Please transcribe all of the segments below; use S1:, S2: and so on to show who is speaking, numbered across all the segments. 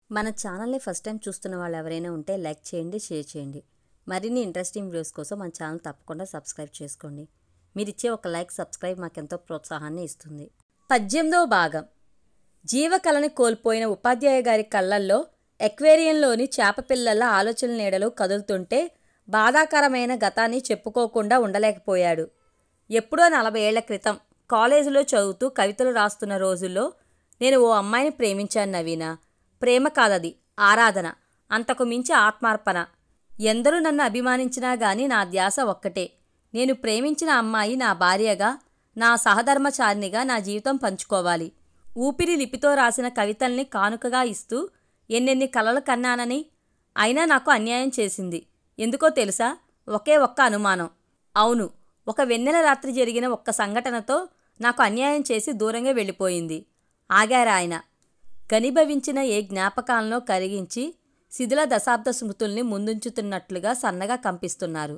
S1: మన ఛానల్ని first time చూస్తున్న వాళ్ళు ఎవరైనా ఉంటే లైక్ చేయండి, షేర్ చేయండి. మరిన్ని ఇంట్రెస్టింగ్ వీడియోస్ కోసం మన ఛానల్ తప్పకుండా సబ్స్క్రైబ్ చేసుకోండి. మీరిచ్చే ఒక లైక్, సబ్స్క్రైబ్ మాకెంతో ప్రోత్సాహాన్ని ఇస్తుంది. 18వ భాగం. జీవకళని కోల్పోయిన ఉపాధ్యాయ గారి కళ్ళల్లో ఎక్వేరియంలోని చేపపిల్లల ఆలోచన నీడలు కదులుతుంటే బాధాకరమైన గతాన్ని చెప్పుకోకుండా ఉండలేకపోయాడు. ఎప్పుడో 40 ఏళ్ల క్రితం కాలేజీలో చదువుతూ కవితలు రాస్తున్న రోజుల్లో నేను ఓ అమ్మాయిని ప్రేమించాను నవీన. ప్రేమ కాదది, ఆరాధన, అంతకు మించి ఆత్మార్పణ. ఎందరూ నన్ను అభిమానించినా గాని నా ధ్యాస ఒక్కటే. నేను ప్రేమించిన అమ్మాయి నా భార్యగా, నా సహధర్మచారినిగా నా జీవితం పంచుకోవాలి. ఊపిరి లిపితో రాసిన కవితల్ని కానుకగా ఇస్తూ ఎన్నెన్ని కలలు కన్నానని. అయినా నాకు అన్యాయం చేసింది. ఎందుకో తెలుసా? ఒకే ఒక్క అనుమానం. అవును, ఒక వెన్నెల రాత్రి జరిగిన ఒక్క సంఘటనతో నాకు అన్యాయం చేసి దూరంగా వెళ్ళిపోయింది. ఆగారాయన. ఘనీభవించిన ఏ జ్ఞాపకాలను కరిగించి శిథిల దశాబ్ద స్మృతుల్ని ముందుంచుతున్నట్లుగా సన్నగా కంపిస్తున్నారు.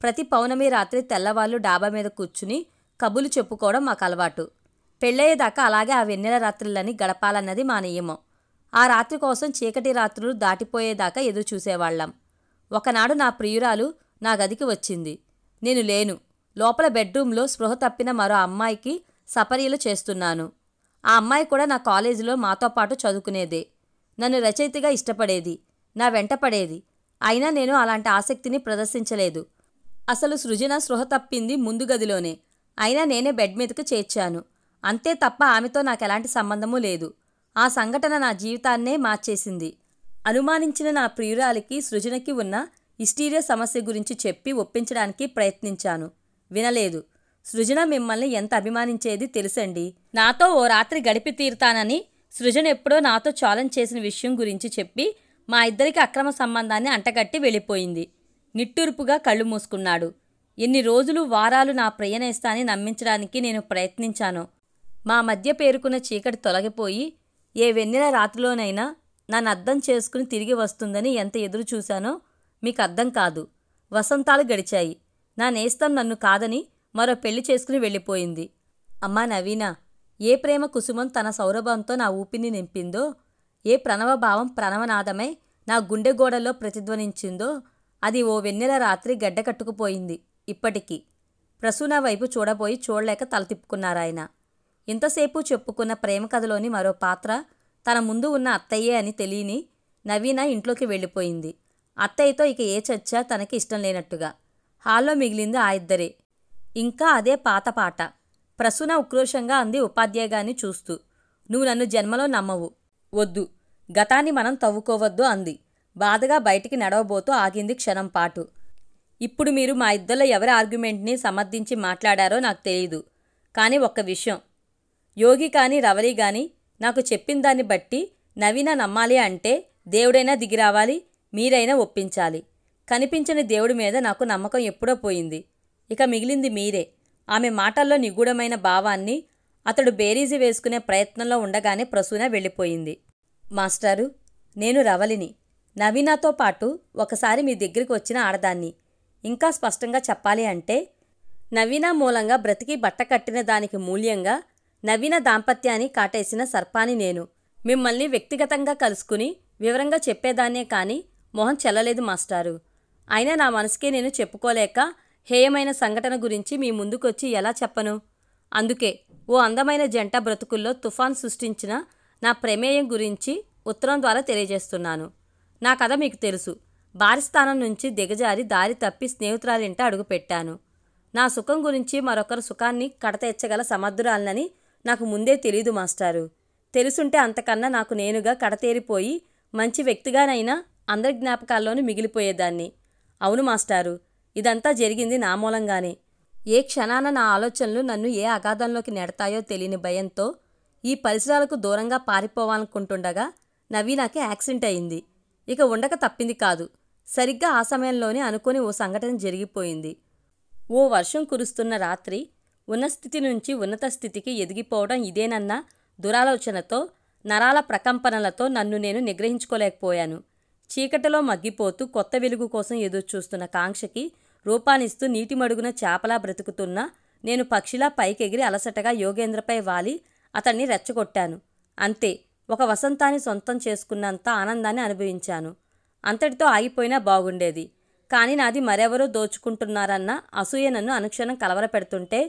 S1: ప్రతి పౌర్ణమి రాత్రి తెల్లవాళ్ళు డాబా మీద కూర్చుని కబులు చెప్పుకోవడం మాకు అలవాటు. పెళ్ళయ్యేదాకా అలాగే ఆ వెన్నెల రాత్రులని గడపాలన్నది మా నియమం. ఆ రాత్రి కోసం చీకటి రాత్రులు దాటిపోయేదాకా ఎదురు చూసేవాళ్లం. ఒకనాడు నా ప్రియురాలు నా గదికి వచ్చింది. నేను లేను. లోపల బెడ్రూంలో స్పృహ తప్పిన మరో అమ్మాయికి సపర్యలు చేస్తున్నాను. ఆ అమ్మాయి కూడా నా కాలేజీలో మాతో పాటు చదువుకునేదే. నన్ను రచయితగా ఇష్టపడేది, నా వెంట పడేది. అయినా నేను అలాంటి ఆసక్తిని ప్రదర్శించలేదు. అసలు సృజన స్పృహ తప్పింది ముందు గదిలోనే. అయినా నేనే బెడ్ మీదకు చేర్చాను. అంతే తప్ప ఆమెతో నాకెలాంటి సంబంధమూ లేదు. ఆ సంఘటన నా జీవితాన్నే మార్చేసింది. అనుమానించిన నా ప్రియురాలికి సృజనకి ఉన్న హిస్టీరియా సమస్య గురించి చెప్పి ఒప్పించడానికి ప్రయత్నించాను. వినలేదు. సృజన మిమ్మల్ని ఎంత అభిమానించేది తెలుసండి. నాతో ఓ రాత్రి గడిపి తీరుతానని సృజన ఎప్పుడో నాతో ఛాలెంజ్ చేసిన విషయం గురించి చెప్పి మా ఇద్దరికి అక్రమ సంబంధాన్ని అంటగట్టి వెళ్ళిపోయింది. నిట్టూర్పుగా కళ్ళు మూసుకున్నాడు. ఎన్ని రోజులు, వారాలు నా ప్రియనేస్తాన్ని నమ్మించడానికి నేను ప్రయత్నించానో. మా మధ్య పేరుకున్న చీకటి తొలగిపోయి ఏ వెన్నెల రాత్రిలోనైనా నన్ను అర్థం చేసుకుని తిరిగి వస్తుందని ఎంత ఎదురు చూశానో మీకు అర్థం కాదు. వసంతాలు గడిచాయి. నా నేస్తం నన్ను కాదని మరో పెళ్లి చేసుకుని వెళ్ళిపోయింది. అమ్మా నవీన, ఏ ప్రేమ కుసుమం తన సౌరభంతో నా ఊపిరిని నింపిందో, ఏ ప్రణవభావం ప్రణవనాదమై నా గుండె గోడలో ప్రతిధ్వనించిందో అది ఓ వెన్నెల రాత్రి గడ్డకట్టుకుపోయింది. ఇప్పటికీ ప్రసూన వైపు చూడబోయి చూడలేక తల తిప్పుకున్నారాయన. ఇంతసేపు చెప్పుకున్న ప్రేమ కథలోని మరో పాత్ర తన ముందు ఉన్న అత్తయ్యే అని తెలియని నవీన ఇంట్లోకి వెళ్ళిపోయింది. అత్తయ్యతో ఇక ఏ చర్చ తనకి ఇష్టం లేనట్టుగా. హాల్లో మిగిలింది ఆ ఇద్దరే. ఇంకా అదే పాత పాట. ప్రసూన ఉక్రోషంగా అంది ఉపాధ్యాయగాన్ని చూస్తూ. నువ్వు నన్ను జన్మలో నమ్మవు. వద్దు, గతాన్ని మనం తవ్వుకోవద్దు అంది. బాధగా బయటికి నడవబోతూ ఆగింది క్షణం పాటు. ఇప్పుడు మీరు మా ఇద్దరిలో ఎవరి ఆర్గ్యుమెంట్ని సమర్థించి మాట్లాడారో నాకు తెలీదు. కానీ ఒక్క విషయం, యోగి కానీ రవలి కానీ నాకు చెప్పిన దాన్ని బట్టి నవీన నమ్మాలి అంటే దేవుడైనా దిగిరావాలి, మీరైనా ఒప్పించాలి. కనిపించని దేవుడి మీద నాకు నమ్మకం ఎప్పుడో పోయింది. ఇక మిగిలింది మీరే. ఆమె మాటల్లో నిగూఢమైన భావాన్ని అతడు బేరీజు వేసుకునే ప్రయత్నంలో ఉండగానే ప్రసూన వెళ్ళిపోయింది. మాస్టారు, నేను రవలిని. నవీనతో పాటు ఒకసారి మీ దగ్గరికి వచ్చిన ఆడదాన్ని. ఇంకా స్పష్టంగా చెప్పాలి అంటే నవీన మూలంగా బ్రతికి బట్ట కట్టిన దానికి మూల్యంగా నవీన దాంపత్యాన్ని కాటేసిన సర్పాని నేను. మిమ్మల్ని వ్యక్తిగతంగా కలుసుకుని వివరంగా చెప్పేదాన్నే కానీ మొహం చెల్లలేదు మాస్టారు. అయినా నా మనసుకే నేను చెప్పుకోలేక హేయమైన సంఘటన గురించి మీ ముందుకొచ్చి ఎలా చెప్పను? అందుకే ఓ అందమైన జంట బ్రతుకుల్లో తుఫాన్ సృష్టించిన నా ప్రమేయం గురించి ఉత్తరం ద్వారా తెలియజేస్తున్నాను. నా కథ మీకు తెలుసు. భార్య స్థానం నుంచి దిగజారి దారి తప్పి స్నేహితురాలింట అడుగుపెట్టాను. నా సుఖం గురించి మరొకరు సుఖాన్ని కడతెచ్చగల సమర్థురాలనని నాకు ముందే తెలీదు మాస్టారు. తెలుసుంటే అంతకన్నా నాకు నేనుగా కడతేరిపోయి మంచి వ్యక్తిగానైనా అందరి జ్ఞాపకాల్లోనూ మిగిలిపోయేదాన్ని. అవును మాస్టారు, ఇదంతా జరిగింది నా మూలంగానే. ఏ క్షణాన నా ఆలోచనలు నన్ను ఏ అగాధంలోకి నెడతాయో తెలియని భయంతో ఈ పరిసరాలకు దూరంగా పారిపోవాలనుకుంటుండగా నవీనాకి యాక్సిడెంట్ అయింది. ఇక ఉండక తప్పింది కాదు. సరిగ్గా ఆ సమయంలోనే అనుకోని ఓ సంఘటన జరిగిపోయింది. ఓ వర్షం కురుస్తున్న రాత్రి ఉన్న స్థితి నుంచి ఉన్నత స్థితికి ఎదిగిపోవడం ఇదేనన్న దురాలోచనతో, నరాల ప్రకంపనలతో నన్ను నేను నిగ్రహించుకోలేకపోయాను. చీకటిలో మగ్గిపోతూ కొత్త వెలుగు కోసం ఎదురుచూస్తున్న కాంక్షకి రూపానిస్తూ నీటి మడుగున చేపలా బ్రతుకుతున్న నేను పక్షిలా పైకెగిరి అలసటగా యోగేంద్రపై వాలి అతన్ని రెచ్చగొట్టాను. అంతే, ఒక వసంతాన్ని సొంతం చేసుకున్నంత ఆనందాన్ని అనుభవించాను. అంతటితో ఆగిపోయినా బాగుండేది. కానీ నాది మరెవరో దోచుకుంటున్నారన్న అసూయ నన్ను అనుక్షణం కలవరపెడుతుంటే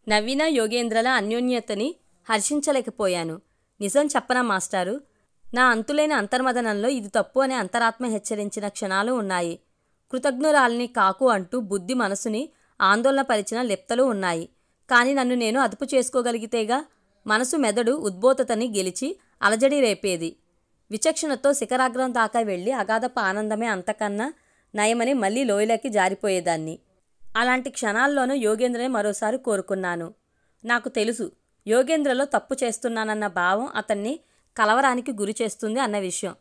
S1: నవీన యోగేంద్రల అన్యోన్యతని హర్షించలేకపోయాను. నిజం చెప్పనా మాస్టారు, నా అంతులేని అంతర్మదనంలో ఇది తప్పు అనే అంతరాత్మ హెచ్చరించిన క్షణాలు ఉన్నాయి. కృతజ్ఞురాలిని కాకు అంటూ బుద్ధి మనసుని ఆందోళనపరిచిన లెప్తలు ఉన్నాయి. కానీ నన్ను నేను అదుపు చేసుకోగలిగితేగా. మనసు మెదడు ఉద్బోధతని గెలిచి అలజడి రేపేది. విచక్షణతో శిఖరాగ్రం దాకా వెళ్ళి అగాధపు ఆనందమే అంతకన్నా నయమని మళ్ళీ లోయలోకి జారిపోయేదాన్ని. అలాంటి క్షణాల్లోనూ యోగేంద్రని మరోసారి కోరుకున్నాను. నాకు తెలుసు యోగేంద్రలో తప్పు చేస్తున్నానన్న భావం అతన్ని కలవరానికి గురి చేస్తుంది అన్న విషయం.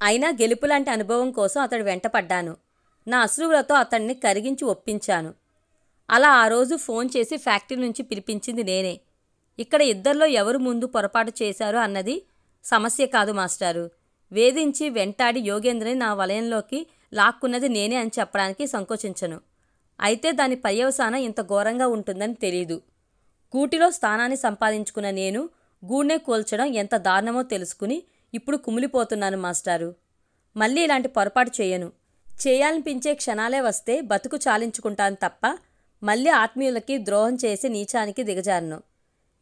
S1: అయినా గెలుపులాంటి అనుభవం కోసం అతడు వెంటపడ్డాను. నా అశ్రువులతో అతన్ని కరిగించి ఒప్పించాను. అలా ఆ రోజు ఫోన్ చేసి ఫ్యాక్టరీ నుంచి పిలిపించింది నేనే. ఇక్కడ ఇద్దరిలో ఎవరు ముందు పొరపాటు చేశారు అన్నది సమస్య కాదు మాస్టారు. వేధించి వెంటాడి యోగేంద్రని నా వలయంలోకి లాక్కున్నది నేనే అని చెప్పడానికి సంకోచించను. అయితే దాని పర్యవసానం ఇంత ఘోరంగా ఉంటుందని తెలీదు. గూటిలో స్థానాన్ని సంపాదించుకున్న నేను గూడ్నే కూల్చడం ఎంత దారుణమో తెలుసుకుని ఇప్పుడు కుమిలిపోతున్నాను మాస్టారు. మళ్ళీ ఇలాంటి పొరపాటు చేయను. చేయాలనిపించే క్షణాలే వస్తే బతుకు చాలించుకుంటాను తప్ప మళ్ళీ ఆత్మీయులకి ద్రోహం చేసి నీచానికి దిగజారను.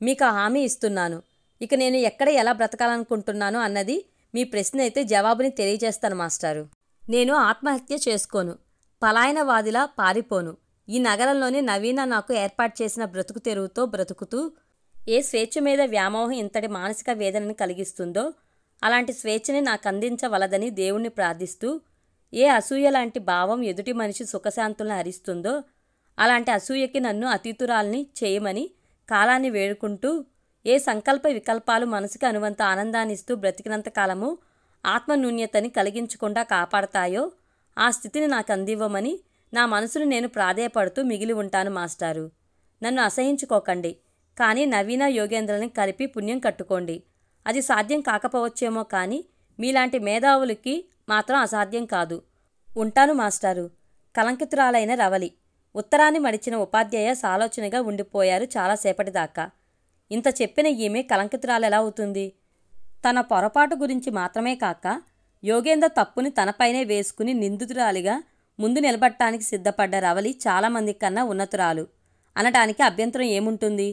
S1: మీకు హామీ ఇస్తున్నాను. ఇక నేను ఎక్కడ ఎలా బ్రతకాలనుకుంటున్నాను అన్నది మీ ప్రశ్న అయితే జవాబుని తెలియజేస్తాను మాస్టారు. నేను ఆత్మహత్య చేసుకోను. పలాయనవాదిలా పారిపోను. ఈ నగరంలోనే నవీన నాకు ఏర్పాటు చేసిన బ్రతుకు తెరువుతో బ్రతుకుతూ ఏ స్వేచ్ఛ మీద వ్యామోహం ఇంతటి మానసిక వేదనని కలిగిస్తుందో అలాంటి స్వేచ్ఛని నాకు అందించవలదని దేవుణ్ణి ప్రార్థిస్తూ, ఏ అసూయ లాంటి భావం ఎదుటి మనిషి సుఖశాంతులను హరిస్తుందో అలాంటి అసూయకి నన్ను అతీతురాల్ని చేయమని కాలాన్ని వేడుకుంటూ, ఏ సంకల్ప వికల్పాలు మనసుకి అనువంత ఆనందాన్నిస్తూ బ్రతికినంత కాలము ఆత్మన్యూన్యతని కలిగించకుండా కాపాడతాయో ఆ స్థితిని నాకు అందివ్వమని నా మనసును నేను ప్రాధేయపడుతూ మిగిలి ఉంటాను మాస్టారు. నన్ను అసహించుకోకండి. కానీ నవీన యోగేంద్రని కలిపి పుణ్యం కట్టుకోండి. అది సాధ్యం కాకపోవచ్చేమో కానీ మీలాంటి మేధావులకి మాత్రం అసాధ్యం కాదు. ఉంటాను మాస్టారు. కలంకితురాలైన రవలి. ఉత్తరాన్ని మడిచిన ఉపాధ్యాయ సాలోచనగా ఉండిపోయారు చాలాసేపటిదాకా. ఇంత చెప్పిన ఈమె కలంకితురాలెలా అవుతుంది? తన పొరపాటు గురించి మాత్రమే కాక యోగేంద్ర తప్పుని తనపైనే వేసుకుని నిందితురాలిగా ముందు నిలబడటానికి సిద్ధపడ్డ రవలి చాలామంది కన్నా ఉన్నతురాలు అనటానికి అభ్యంతరం ఏముంటుంది?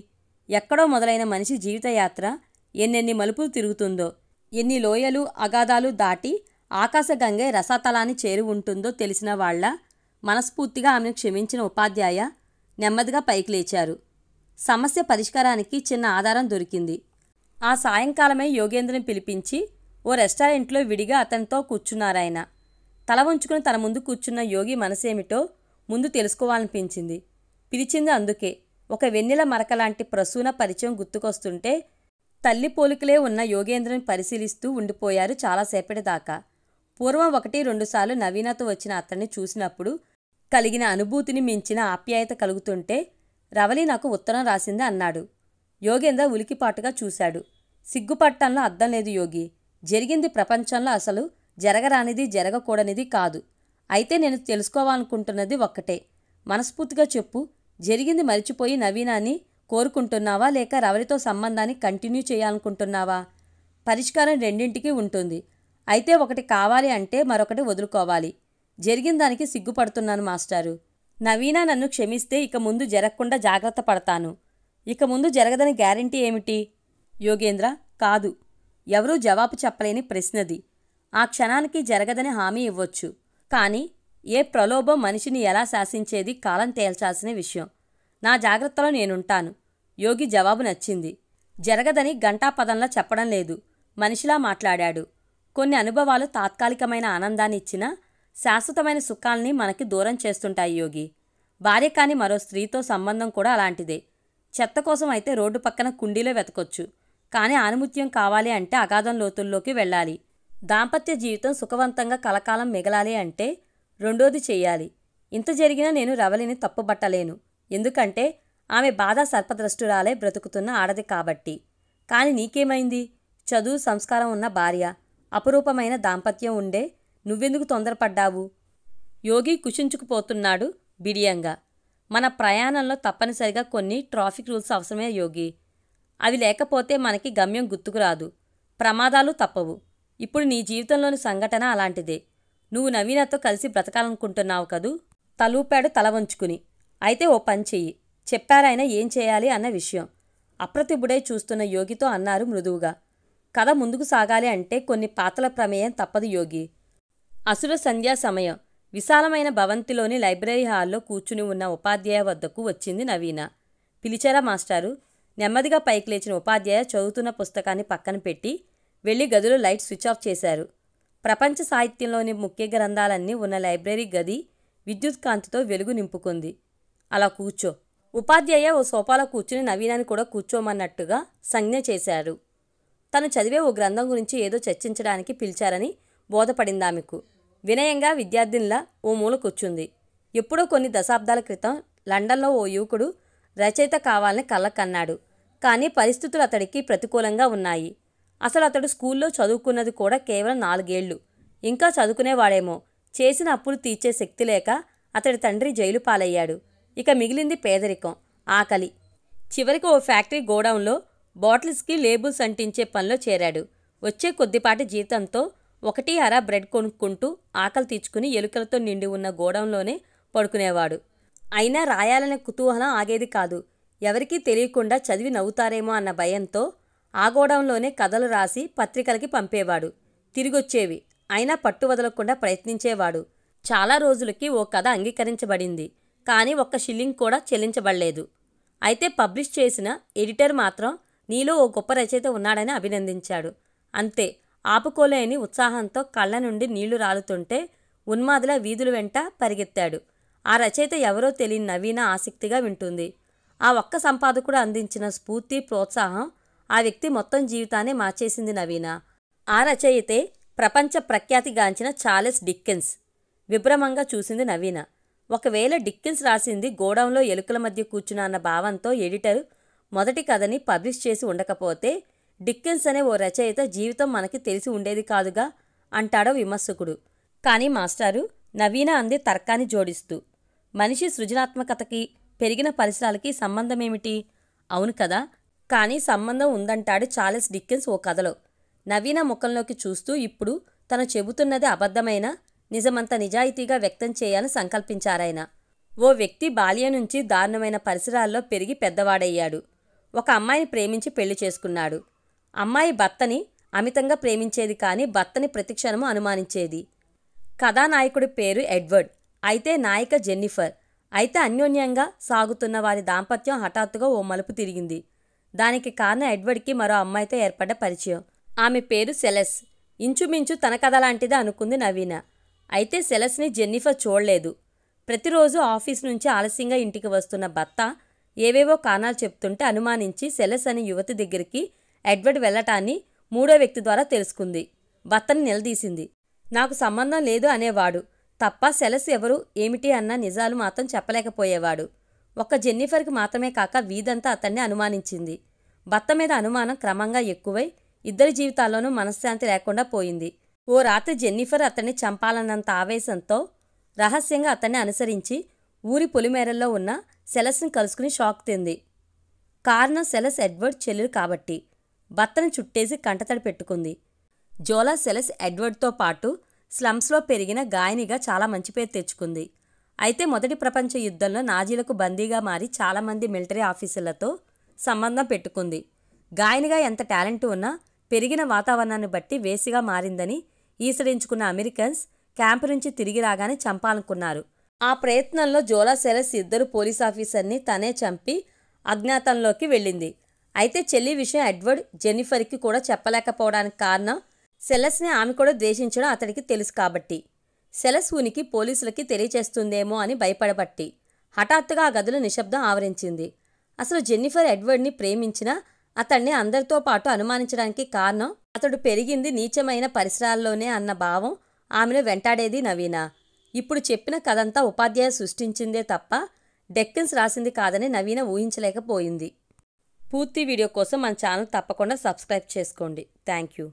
S1: ఎక్కడో మొదలైన మనిషి జీవితయాత్ర ఎన్నెన్ని మలుపులు తిరుగుతుందో, ఎన్ని లోయలు అగాధాలు దాటి ఆకాశగంగే రసాతలాన్ని చేరి ఉంటుందో తెలిసిన వాళ్ళ మనస్ఫూర్తిగా ఆమెను క్షమించిన ఉపాధ్యాయ నెమ్మదిగా పైకి లేచారు. సమస్య పరిష్కారానికి చిన్న ఆధారం దొరికింది. ఆ సాయంకాలమే యోగేంద్రని పిలిపించి ఓ రెస్టారెంట్లో విడిగా అతనితో కూర్చున్నారాయన. తల వంచుకుని తన ముందు కూర్చున్న యోగి మనసేమిటో ముందు తెలుసుకోవాలనిపించింది. పిలిచింది అందుకే. ఒక వెన్నెల మరకలాంటి ప్రసూన పరిచయం గుర్తుకొస్తుంటే తల్లి పోలికలే ఉన్న యోగేంద్రని పరిశీలిస్తూ ఉండిపోయారు చాలాసేపటిదాకా. పూర్వం 1-2 సార్లు నవీనతో వచ్చిన అతన్ని చూసినప్పుడు కలిగిన అనుభూతిని మించిన ఆప్యాయత కలుగుతుంటే రవలి నాకు ఉత్తరం రాసింది అన్నాడు. యోగేంద్ర ఉలికిపాటుగా చూశాడు. సిగ్గుపట్టంలో అర్థం లేదు యోగి. జరిగింది ప్రపంచంలో అసలు జరగరానిది జరగకూడనిది కాదు. అయితే నేను తెలుసుకోవాలనుకుంటున్నది ఒక్కటే. మనస్ఫూర్తిగా చెప్పు. జరిగింది మరిచిపోయి నవీనాన్ని కోరుకుంటున్నావా లేక రవలితో సంబంధాన్ని కంటిన్యూ చేయాలనుకుంటున్నావా? పరిష్కారం రెండింటికి ఉంటుంది. అయితే ఒకటి కావాలి అంటే మరొకటి వదులుకోవాలి. జరిగిన దానికి సిగ్గుపడుతున్నాను మాస్టారు. నవీన నన్ను క్షమిస్తే ఇక ముందు జరగకుండా జాగ్రత్త పడతాను. ఇక ముందు జరగదని గ్యారంటీ ఏమిటి? యోగేంద్ర కాదు. ఎవరూ జవాబు చెప్పలేని ప్రశ్నది. ఆ క్షణానికి జరగదని హామీ ఇవ్వొచ్చు. కానీ ఏ ప్రలోభం మనిషిని ఎలా శాసించేది కాలం తేల్చాల్సిన విషయం. నా జాగ్రత్తలో నేనుంటాను. యోగి జవాబు నచ్చింది. జరగదని గంటాపదంలా చెప్పడం లేదు. మనిషిలా మాట్లాడాడు. కొన్ని అనుభవాలు తాత్కాలికమైన ఆనందాన్ని ఇచ్చినా శాశ్వతమైన సుఖాల్ని మనకి దూరం చేస్తుంటాయి యోగి. భార్య కాని మరో స్త్రీతో సంబంధం కూడా అలాంటిదే. చెత్త కోసం అయితే రోడ్డు పక్కన కుండీలో వెతకొచ్చు. కానీ ఆనుమత్యం కావాలి అంటే అగాధం లోతుల్లోకి వెళ్ళాలి. దాంపత్య జీవితం సుఖవంతంగా కలకాలం మిగలాలి అంటే రెండోది చెయ్యాలి. ఇంత జరిగినా నేను రవలిని తప్పుబట్టలేను. ఎందుకంటే ఆమె బాధ సర్పద్రష్టురాలే బ్రతుకుతున్న ఆడది కాబట్టి. కానీ నీకేమైంది? చదువు సంస్కారం ఉన్న భార్య, అపురూపమైన దాంపత్యం ఉండే నువ్వెందుకు తొందరపడ్డావు? యోగి కుషించుకుపోతున్నాడు బిడియంగా. మన ప్రయాణంలో తప్పనిసరిగా కొన్ని ట్రాఫిక్ రూల్స్ అవసరమే యోగి. అవి లేకపోతే మనకి గమ్యం గుర్తుకురాదు. ప్రమాదాలు తప్పవు. ఇప్పుడు నీ జీవితంలోని సంఘటన అలాంటిదే. నువ్వు నవీనతో కలిసి బ్రతకాలనుకుంటున్నావు కదూ? తలూపాడు తల వంచుకుని. అయితే ఓ పని చెయ్యి. చెప్పారాయన ఏం చేయాలి అన్న విషయం. అప్రతిభుడై చూస్తున్న యోగితో అన్నారు మృదువుగా. కథ ముందుకు సాగాలి అంటే కొన్ని పాత్రల ప్రమేయం తప్పదు యోగి. అసుర సంధ్యా సమయం. విశాలమైన భవంతిలోని లైబ్రరీ హాల్లో కూర్చుని ఉన్న ఉపాధ్యాయ వద్దకు వచ్చింది నవీన. పిలిచారా మాస్టారు? నెమ్మదిగా పైకి లేచిన ఉపాధ్యాయ చదువుతున్న పుస్తకాన్ని పక్కన పెట్టి వెళ్ళి గదిలో లైట్ స్విచ్ ఆఫ్ చేశారు. ప్రపంచ సాహిత్యంలోని ముఖ్య గ్రంథాలన్నీ ఉన్న లైబ్రరీ గది విద్యుత్ కాంతితో వెలుగు నింపుకుంది. అలా కూర్చో. ఉపాధ్యాయ ఓ సోఫాలో కూర్చుని నవీనాన్ని కూడా కూర్చోమన్నట్టుగా సంజ్ఞ చేశారు. తను చదివే ఓ గ్రంథం గురించి ఏదో చర్చించడానికి పిలిచారని బోధపడిందామెకు. వినయంగా విద్యార్థినిలా ఓ మూల కూర్చుంది. ఎప్పుడో కొన్ని దశాబ్దాల క్రితం లండన్లో ఓ యువకుడు రచయిత కావాలని కళ్ళకన్నాడు. కానీ పరిస్థితులు అతడికి ప్రతికూలంగా ఉన్నాయి. అసలు అతడు స్కూల్లో చదువుకున్నది కూడా కేవలం 4 ఏళ్లు. ఇంకా చదువుకునేవాడేమో. చేసిన అప్పులు తీర్చే శక్తి లేక అతడి తండ్రి జైలు పాలయ్యాడు. ఇక మిగిలింది పేదరికం, ఆకలి. చివరికి ఓ ఫ్యాక్టరీ గోడౌన్లో బాటిల్స్కి లేబుల్స్ అంటించే పనిలో చేరాడు. వచ్చే కొద్దిపాటి జీతంతో 1 అర బ్రెడ్ కొనుక్కుంటూ ఆకలి తీర్చుకుని ఎలుకలతో నిండి ఉన్న గోడౌన్లోనే పడుకునేవాడు. అయినా రాయాలనే కుతూహలం ఆగేది కాదు. ఎవరికీ తెలియకుండా చదివి నవ్వుతారేమో అన్న భయంతో ఆ గోడౌన్లోనే కథలు రాసి పత్రికలకి పంపేవాడు. తిరిగొచ్చేవి. అయినా పట్టు వదలకుండా ప్రయత్నించేవాడు. చాలా రోజులకి ఓ కథ అంగీకరించబడింది. కానీ 1 షిల్లింగ్ కూడా చెల్లించబడలేదు. అయితే పబ్లిష్ చేసిన ఎడిటర్ మాత్రం నీలో ఓ గొప్ప రచయిత ఉన్నాడని అభినందించాడు. అంతే. ఆపుకోలేని ఉత్సాహంతో కళ్ళ నుండి నీళ్లు రాలుతుంటే ఉన్మాదుల వీధుల వెంట పరిగెత్తాడు. ఆ రచయిత ఎవరో తెలియని నవీన ఆసక్తిగా వింటుంది. ఆ ఒక్క సంపాదకుడు అందించిన స్ఫూర్తి, ప్రోత్సాహం ఆ వ్యక్తి మొత్తం జీవితాన్ని మార్చేసింది నవీన. ఆ రచయితే ప్రపంచ ప్రఖ్యాతిగాంచిన చార్లెస్ డికెన్స్. విభ్రమంగా చూసింది నవీన. ఒకవేళ డికెన్స్ రాసింది గోడౌన్లో ఎలుకల మధ్య కూర్చున్న అన్న భావంతో ఎడిటర్ మొదటి కథని పబ్లిష్ చేసి ఉండకపోతే డికెన్స్ అనే ఓ రచయిత జీవితం మనకి తెలిసి ఉండేది కాదుగా అంటాడో విమర్శకుడు. కానీ మాస్టారు, నవీన అంది తర్కాన్ని జోడిస్తూ, మనిషి సృజనాత్మకతకి పెరిగిన పరిసరాలకి సంబంధమేమిటి? అవును కదా, కానీ సంబంధం ఉందంటాడు చార్లెస్ డికెన్స్ ఓ కథలో. నవీన ముఖంలోకి చూస్తూ ఇప్పుడు తను చెబుతున్నది అబద్ధమైన నిజమంత నిజాయితీగా వ్యక్తం చేయాలని సంకల్పించారాయన. ఓ వ్యక్తి బాల్యం నుంచి దారుణమైన పరిసరాల్లో పెరిగి పెద్దవాడయ్యాడు. ఒక అమ్మాయిని ప్రేమించి పెళ్లి చేసుకున్నాడు. అమ్మాయి భర్తని అమితంగా ప్రేమించేది కానీ భర్తని ప్రతిక్షణము అనుమానించేది. కథానాయకుడి పేరు ఎడ్వర్డ్. అయితే నాయిక జెన్నిఫర్. అయితే అన్యోన్యంగా సాగుతున్న వారి దాంపత్యం హఠాత్తుగా ఓ మలుపు తిరిగింది. దానికి కారణం ఎడ్వర్డ్కి మరో అమ్మాయితో ఏర్పడ్డ పరిచయం. ఆమె పేరు సెలెస్. ఇంచుమించు తన కథ లాంటిదే అనుకుంది నవీన. అయితే సెలెస్ని జెన్నిఫర్ చూడలేదు. ప్రతిరోజు ఆఫీస్ నుంచి ఆలస్యంగా ఇంటికి వస్తున్న భర్త ఏవేవో కారణాలు చెప్తుంటే అనుమానించి సెలెస్ అనే యువతి దగ్గరికి ఎడ్వర్డ్ వెళ్లటాన్ని 3వ వ్యక్తి ద్వారా తెలుసుకుంది. భర్తని నిలదీసింది. నాకు సంబంధం లేదు అనేవాడు తప్ప సెలెస్ ఎవరు ఏమిటి అన్న నిజాలు మాత్రం చెప్పలేకపోయేవాడు. ఒక్క జెన్నిఫర్కి మాత్రమే కాక వీధంతా అతన్ని అనుమానించింది. భర్త మీద అనుమానం క్రమంగా ఎక్కువై ఇద్దరి జీవితాల్లోనూ మనశ్శాంతి లేకుండా పోయింది. ఓ రాత్రి జెన్నిఫర్ అతన్ని చంపాలన్నంత ఆవేశంతో రహస్యంగా అతన్ని అనుసరించి ఊరి పొలిమేరల్లో ఉన్న సెలెస్ని కలుసుకుని షాక్ తింది. కారణం సెలెస్ ఎడ్వర్డ్ చెల్లెలు కాబట్టి. భర్తని చుట్టేసి కంటతడి పెట్టుకుంది. జోలా సెలెస్ ఎడ్వర్డ్తో పాటు స్లమ్స్లో పెరిగిన గాయనిగా చాలా మంచి పేరు తెచ్చుకుంది. అయితే మొదటి ప్రపంచ యుద్ధంలో నాజీలకు బందీగా మారి చాలామంది మిలిటరీ ఆఫీసర్లతో సంబంధం పెట్టుకుంది. గాయనిగా ఎంత టాలెంట్ ఉన్నా పెరిగిన వాతావరణాన్ని బట్టి వేసిగా మారిందని ఈసడించుకున్న అమెరికన్స్ క్యాంపు నుంచి తిరిగి రాగానే చంపాలనుకున్నారు. ఆ ప్రయత్నంలో జోలా సెలెస్ 2 పోలీస్ ఆఫీసర్ని తనే చంపి అజ్ఞాతంలోకి వెళ్ళింది. అయితే చెల్లి విషయం ఎడ్వర్డ్ జెన్నిఫర్కి కూడా చెప్పలేకపోవడానికి కారణం సెలెస్ని ఆమె కూడా ద్వేషించడం అతడికి తెలుసు కాబట్టి. సెలెస్ ఉనికి పోలీసులకి తెలియచేస్తుందేమో అని భయపడబట్టి. హఠాత్తుగా ఆ గదిలో నిశ్శబ్దం ఆవరించింది. అసలు జెన్నిఫర్ ఎడ్వర్డ్ని ప్రేమించినా అతన్ని అందరితో పాటు అనుమానించడానికి కారణం అతడు పెరిగింది నీచమైన పరిసరాల్లోనే అన్న భావం ఆమెను వెంటాడేది నవీన. ఇప్పుడు చెప్పిన కథంతా ఉపాధ్యాయ సృష్టించిందే తప్ప డికెన్స్ రాసింది కాదని నవీన ఊహించలేకపోయింది. పూర్తి వీడియో కోసం మన ఛానల్ తప్పకుండా సబ్స్క్రైబ్ చేసుకోండి. Thank you.